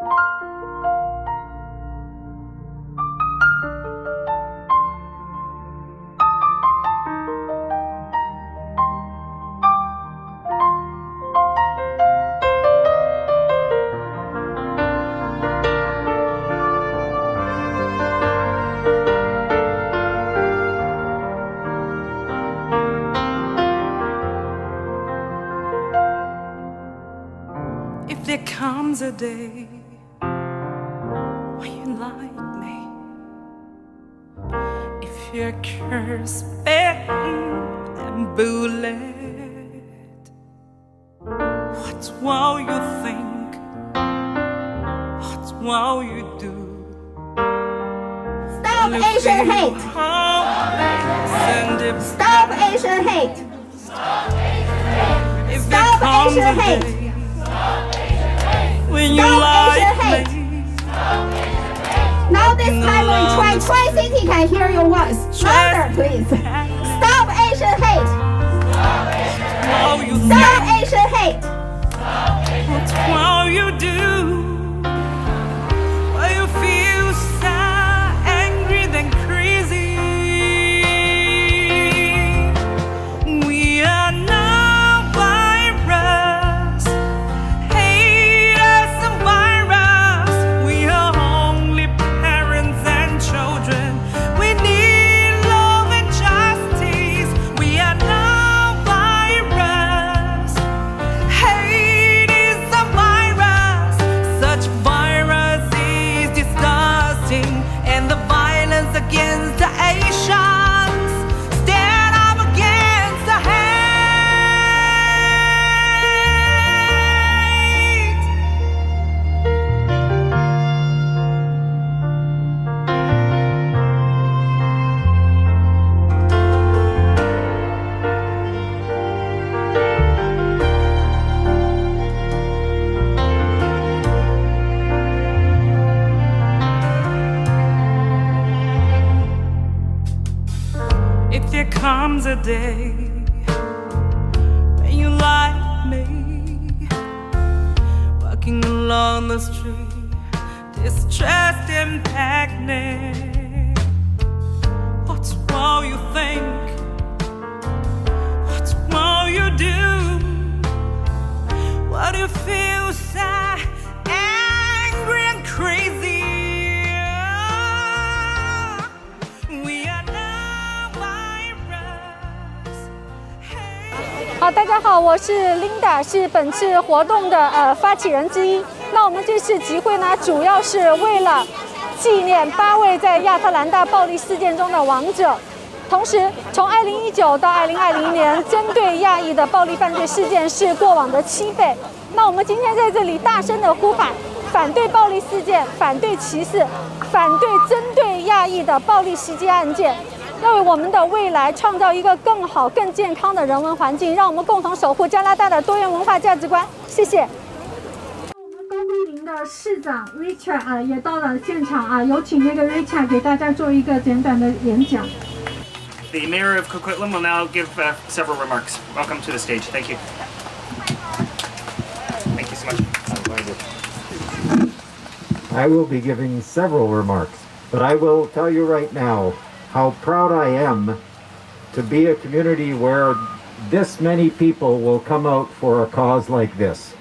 If there comes a day when you like me, if you're cursed and bullied, what will you think? What will you do? Stop Asian hate! Stop Asian hate! Stop Asian hate! When you like me, now this time we try Tri-ctiy can hear your voice. Louder, please. Stop Asian hate! Stop Asian hate! what will you do? Will you feel sad, angry, then crazy? We are not virus, haters and virus. We are only parents and children. We need love and justice. We are not virus, hate is a virus. Such virus is disgusting, and the violence against the Asians. Stand up against the hate. If there comes a day when you like me, walking along the street, distressed and panic, what will you think? What will you do? What do you feel sad, angry and crazy? We are not virus. 好，大家好，我是 Linda， 是本次活动的发起人之一。那我们这次集会呢，主要是为了纪念8位在亚特兰大暴力事件中的亡者。同时，从2019到2020年，针对亚裔的暴力犯罪事件是过往的7倍。那我们今天在这里大声的呼喊，反对暴力事件，反对歧视，反对针对亚裔的暴力袭击案件。要为我们的未来创造一个更好、更健康的人文环境，让我们共同守护加拿大的多元文化价值观。谢谢。我们高桂林的市长 Richard 也到了现场有请那个 Richard 给大家做一个简短的演讲。The Mayor of Coquitlam will now give several remarks. Welcome to the stage. Thank you. Thank you so much. I will be giving several remarks, but I will tell you right now how proud I am to be a community where this many people will come out for a cause like this.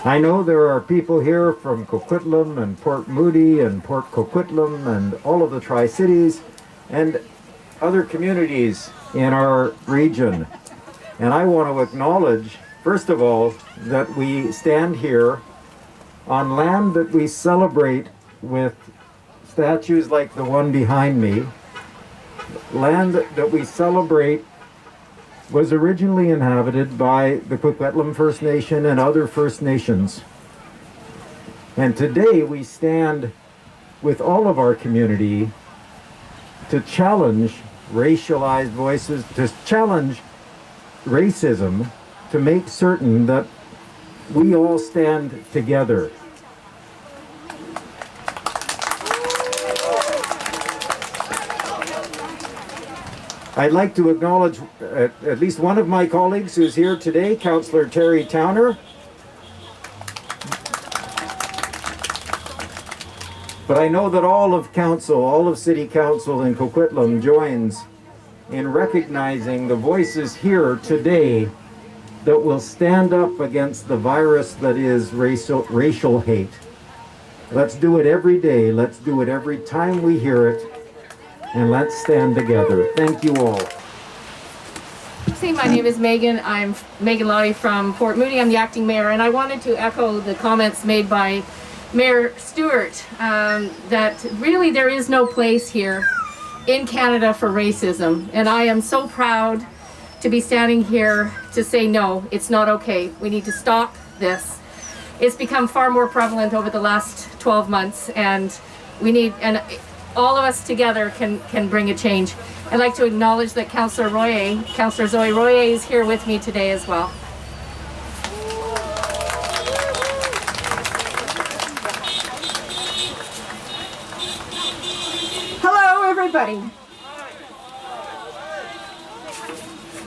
I know there are people here from Coquitlam and Port Moody and Port Coquitlam and all of the Tri-cities and other communities in our region. And I want to acknowledge, first of all, that we stand here on land that we celebrate with statues like the one behind me. Land that we celebrate was originally inhabited by the Coquitlam First Nation and other First Nations. And today we stand with all of our community to challenge racialized voices, to challenge racism, to make certain that we all stand together. I'd like to acknowledge at least one of my colleagues who's here today, Councillor Terry Towner. But I know that all of Council, all of City Council in Coquitlam joins in recognizing the voices here today that will stand up against the virus that is racial hate. Let's do it every day. Let's do it every time we hear it. And let's stand together. Thank you all. My name is Megan. I'm Megan Lottie from Port Moody. I'm the acting mayor, and I wanted to echo the comments made by Mayor Stewart that really there is no place here in Canada for racism. And I am so proud to be standing here to say no, it's not okay. We need to stop this. It's become far more prevalent over the last 12 months, and we need, and all of us together can bring a change. I'd like to acknowledge that Councillor Zoe Royer is here with me today as well. Hello, everybody.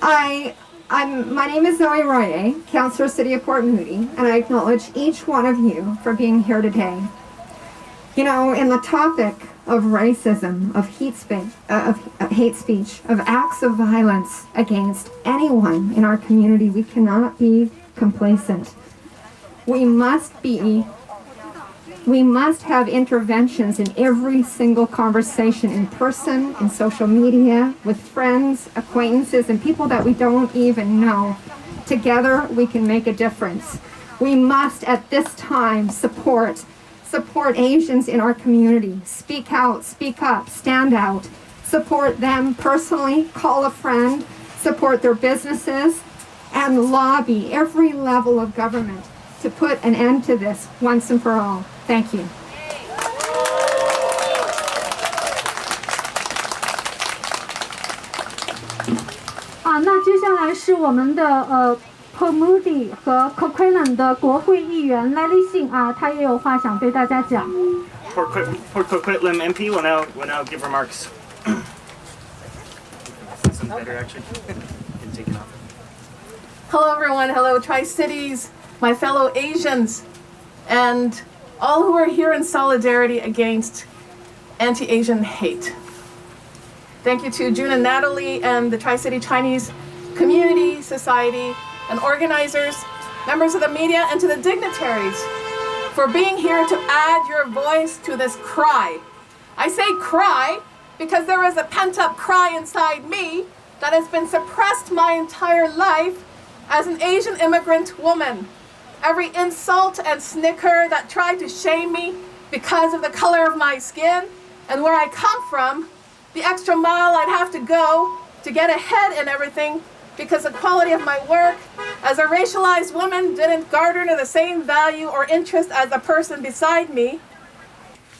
My name is Zoe Royer, Councillor City of Port Moody, and I acknowledge each one of you for being here today. You know, in the topic of racism, of hate speech, of acts of violence against anyone in our community, we cannot be complacent. We must have interventions in every single conversation, in person, in social media, with friends, acquaintances, and people that we don't even know. Together, we can make a difference. We must, at this time, support Asians in our community. Speak out, speak up, stand out. Support them personally, call a friend, support their businesses, and lobby every level of government to put an end to this once and for all. Thank you. 那接下来是我们的Port Moody 和 Coquitlam 的国会议员 Lily 信啊，他也有话想对大家讲。Port Coquitlam MP will now give remarks. Sounds better actually. Can take it off. Hello everyone, hello Tri-Cities, my fellow Asians, and all who are here in solidarity against anti-Asian hate. Thank you to June and Natalie and the Tri-City Chinese community, society, and organizers, members of the media, and to the dignitaries for being here to add your voice to this cry. I say cry because there is a pent-up cry inside me that has been suppressed my entire life as an Asian immigrant woman. Every insult and snicker that tried to shame me because of the color of my skin and where I come from, the extra mile I'd have to go to get ahead in everything because the quality of my work as a racialized woman didn't garner the same value or interest as the person beside me.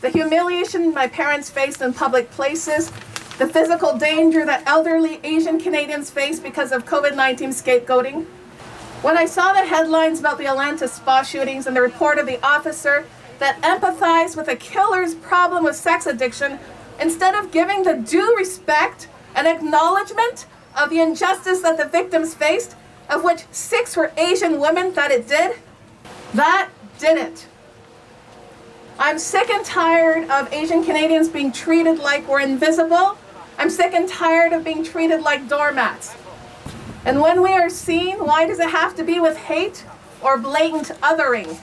The humiliation my parents faced in public places, the physical danger that elderly Asian Canadians face because of COVID-19 scapegoating. When I saw the headlines about the Atlanta spa shootings and the report of the officer that empathized with the killer's problem with sex addiction, instead of giving the due respect and acknowledgement of the injustice that the victims faced, of which 6 were Asian women that it did, that did it. I'm sick and tired of Asian Canadians being treated like we're invisible. I'm sick and tired of being treated like doormats. And when we are seen, why does it have to be with hate or blatant othering?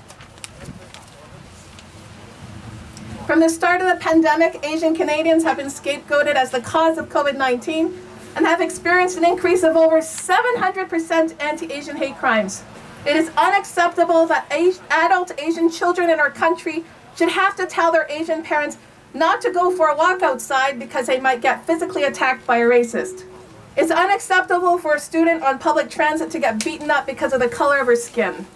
From the start of the pandemic, Asian Canadians have been scapegoated as the cause of COVID-19 and have experienced an increase of over 700% anti-Asian hate crimes. It is unacceptable that adult Asian children in our country should have to tell their Asian parents not to go for a walk outside because they might get physically attacked by a racist. It's unacceptable for a student on public transit to get beaten up because of the color of her skin.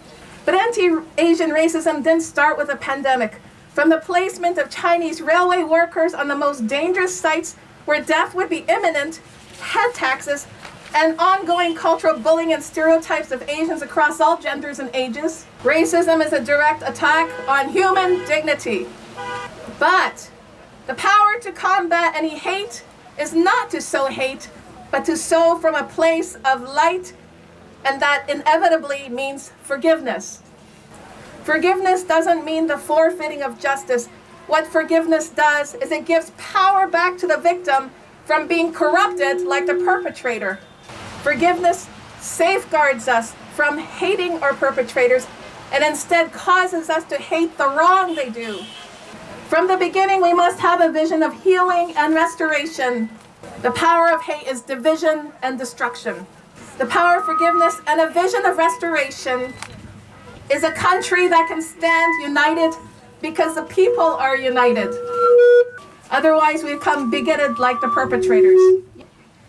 But anti-Asian racism didn't start with a pandemic. From the placement of Chinese railway workers on the most dangerous sites where death would be imminent, head taxes, and ongoing cultural bullying and stereotypes of Asians across all genders and ages. Racism is a direct attack on human dignity. But the power to combat any hate is not to sow hate, but to sow from a place of light, and that inevitably means forgiveness. Forgiveness doesn't mean the forfeiting of justice. What forgiveness does is it gives power back to the victim from being corrupted like the perpetrator. Forgiveness safeguards us from hating our perpetrators and instead causes us to hate the wrong they do. From the beginning, we must have a vision of healing and restoration. The power of hate is division and destruction. The power of forgiveness and a vision of restoration is a country that can stand united because the people are united. Otherwise, we become bigoted like the perpetrators.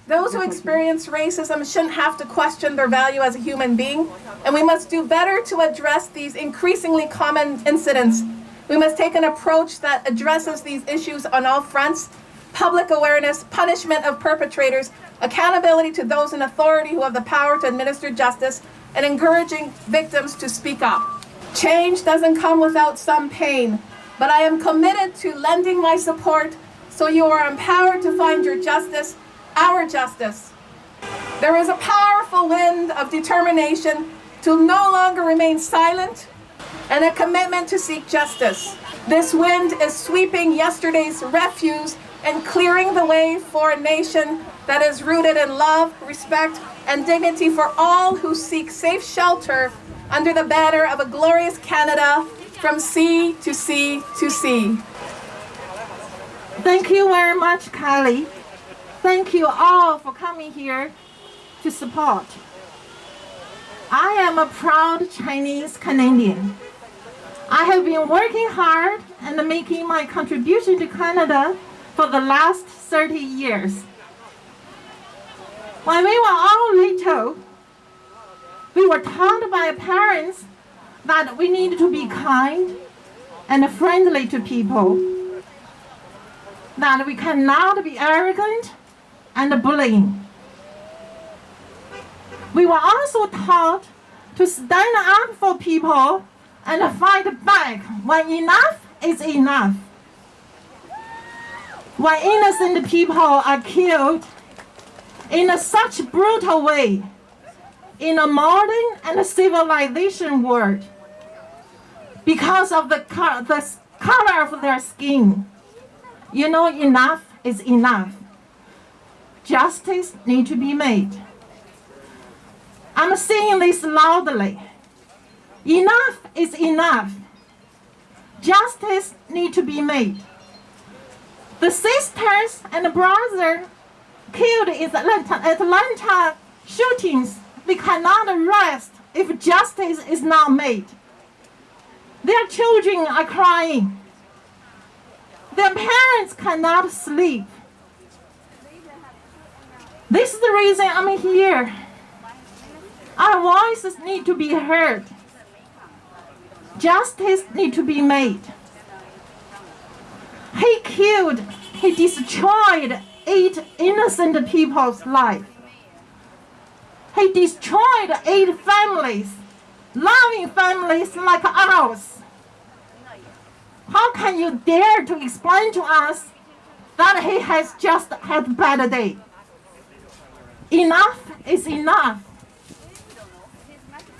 Those who experience racism shouldn't have to question their value as a human being, and we must do better to address these increasingly common incidents. We must take an approach that addresses these issues on all fronts: public awareness, punishment of perpetrators, accountability to those in authority who have the power to administer justice, and encouraging victims to speak up. Change doesn't come without some pain, but I am committed to lending my support so you are empowered to find your justice, our justice. There is a powerful wind of determination to no longer remain silent and a commitment to seek justice. This wind is sweeping yesterday's refuse and clearing the way for a nation that is rooted in love, respect, and dignity for all who seek safe shelter under the banner of a glorious Canada from sea to sea to sea. Thank you very much, Kylie. Thank you all for coming here to support. I am a proud Chinese Canadian. I have been working hard and making my contribution to Canada for the last 30 years. When we were all little, we were taught by parents that we need to be kind and friendly to people, that we cannot be arrogant and bullying. We were also taught to stand up for people and fight back when enough is enough. When innocent people are killed in such brutal way in a modern and civilization world because of the color of their skin, you know, enough is enough. Justice needs to be made. I'm saying this loudly. Enough is enough. Justice needs to be made. The sisters and brother killed in Atlanta shootings, they cannot rest if justice is not made. Their children are crying. Their parents cannot sleep. This is the reason I'm here. Our voices need to be heard. Justice needs to be made. He destroyed 8 innocent people's lives. He destroyed 8 families, loving families like ours. How can you dare to explain to us that he has just had a bad day? Enough is enough.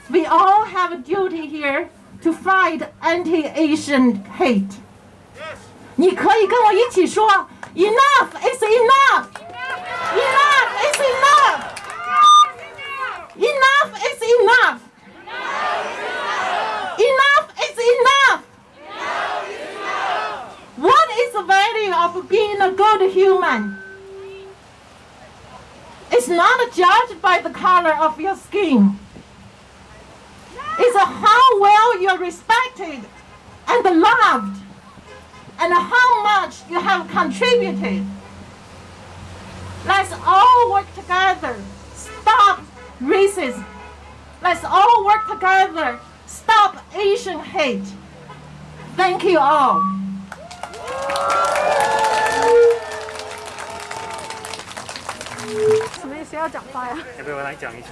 We all have a duty here to fight anti-Asian hate. 你可以跟我一起说 Enough is enough! Enough is enough! Enough is enough! Enough is enough! What is the value of being a good human? It's not judged by the color of your skin. It's how well you're respected and loved, and how much you have contributed. Let's all work together. Stop racism. Let's all work together. Stop Asian hate. Thank you all. 什么意思要讲话呀？要不要我来讲一下？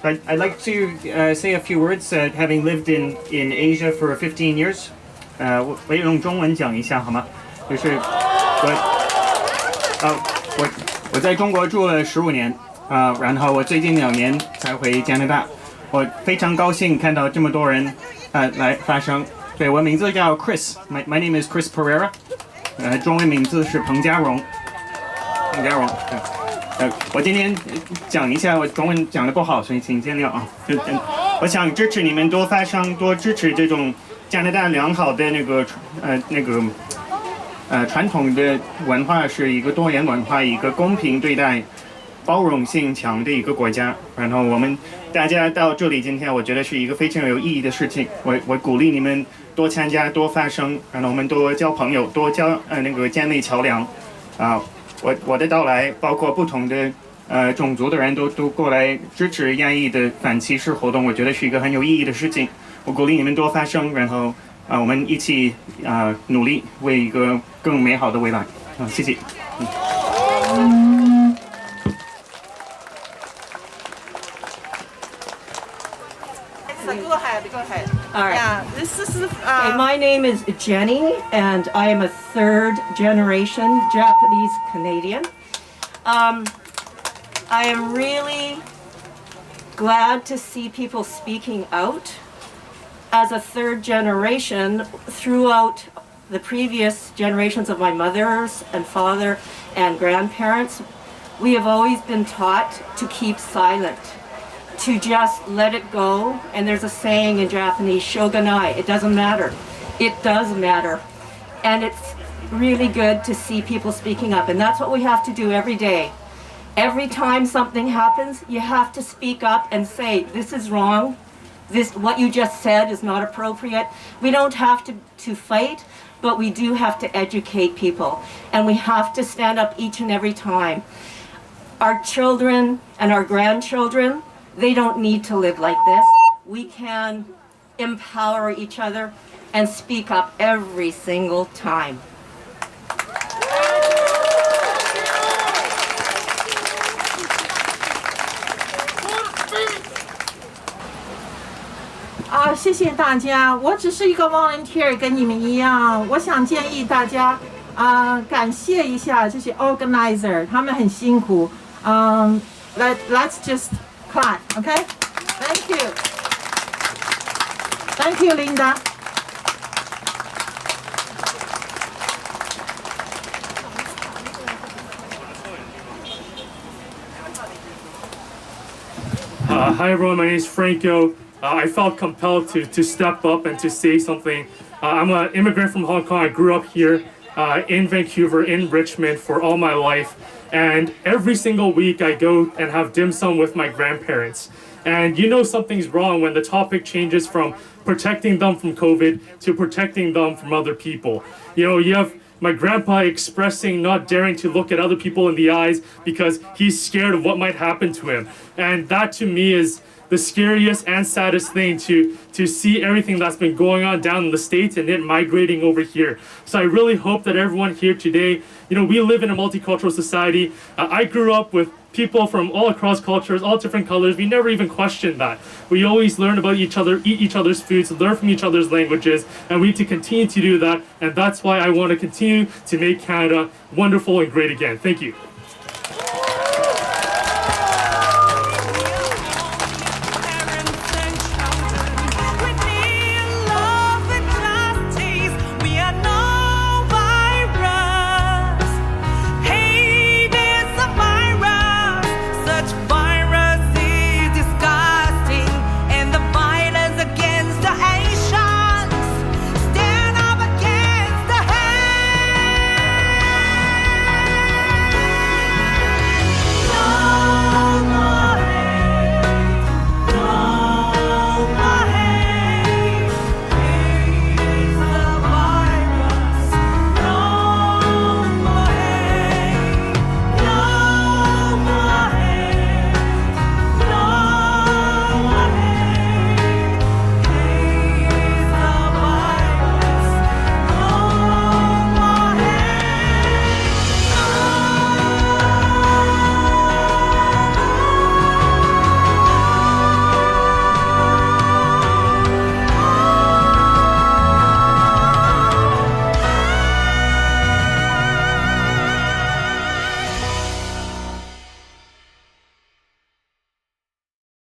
I'd like to say a few words, having lived in Asia for 15 years. 我用中文讲一下好吗？就是我在中国住了15年然后我最近2年才回加拿大，我非常高兴看到这么多人来发声。对，我名字叫 Chris，my name is Chris Pereira， 中文名字是彭家荣。我今天讲一下，我中文讲的不好，所以请见谅啊。我想支持你们多发声，多支持这种加拿大良好的传统的文化，是一个多元文化，一个公平对待、包容性强的一个国家。然后我们大家到这里，今天我觉得是一个非常有意义的事情。我鼓励你们多参加、多发声，然后我们多交朋友、多建立桥梁我的到来，包括不同的种族的人都过来支持亚裔的反歧视活动，我觉得是一个很有意义的事情。我鼓励你们多发声，然后我们一起努力为一个更美好的未来。谢谢。Go ahead. All right. Yeah, this is. Okay, my name is Jenny, and I am a third-generation Japanese Canadian. I am really glad to see people speaking out. As a third generation, throughout the previous generations of my mothers and father and grandparents, we have always been taught to keep silent, to just let it go. And there's a saying in Japanese, shogunai, it doesn't matter. It does matter. And it's really good to see people speaking up. And that's what we have to do every day. Every time something happens, you have to speak up and say, this is wrong. What you just said is not appropriate. We don't have to fight, but we do have to educate people. And we have to stand up each and every time. Our children and our grandchildren, they don't need to live like this. We can empower each other and speak up every single time. 谢谢大家。我只是一个 volunteer， 跟你们一样。我想建议大家感谢一下这些 organizer， 他们很辛苦。Let's just clap, okay? Thank you. Thank you, Linda. Hi everyone, my name is Franco. I felt compelled to step up and to say something. I'm an immigrant from Hong Kong. I grew up here in Vancouver, in Richmond for all my life. And every single week I go and have dim sum with my grandparents. And you know something's wrong when the topic changes from protecting them from COVID to protecting them from other people. You know, you have my grandpa expressing not daring to look at other people in the eyes because he's scared of what might happen to him. And that to me is the scariest and saddest thing to see everything that's been going on down in the States and it migrating over here. So I really hope that everyone here today, you know, we live in a multicultural society. I grew up with people from all across cultures, all different colors. We never even questioned that. We always learn about each other, eat each other's foods, learn from each other's languages, and we need to continue to do that. And that's why I want to continue to make Canada wonderful and great again. Thank you.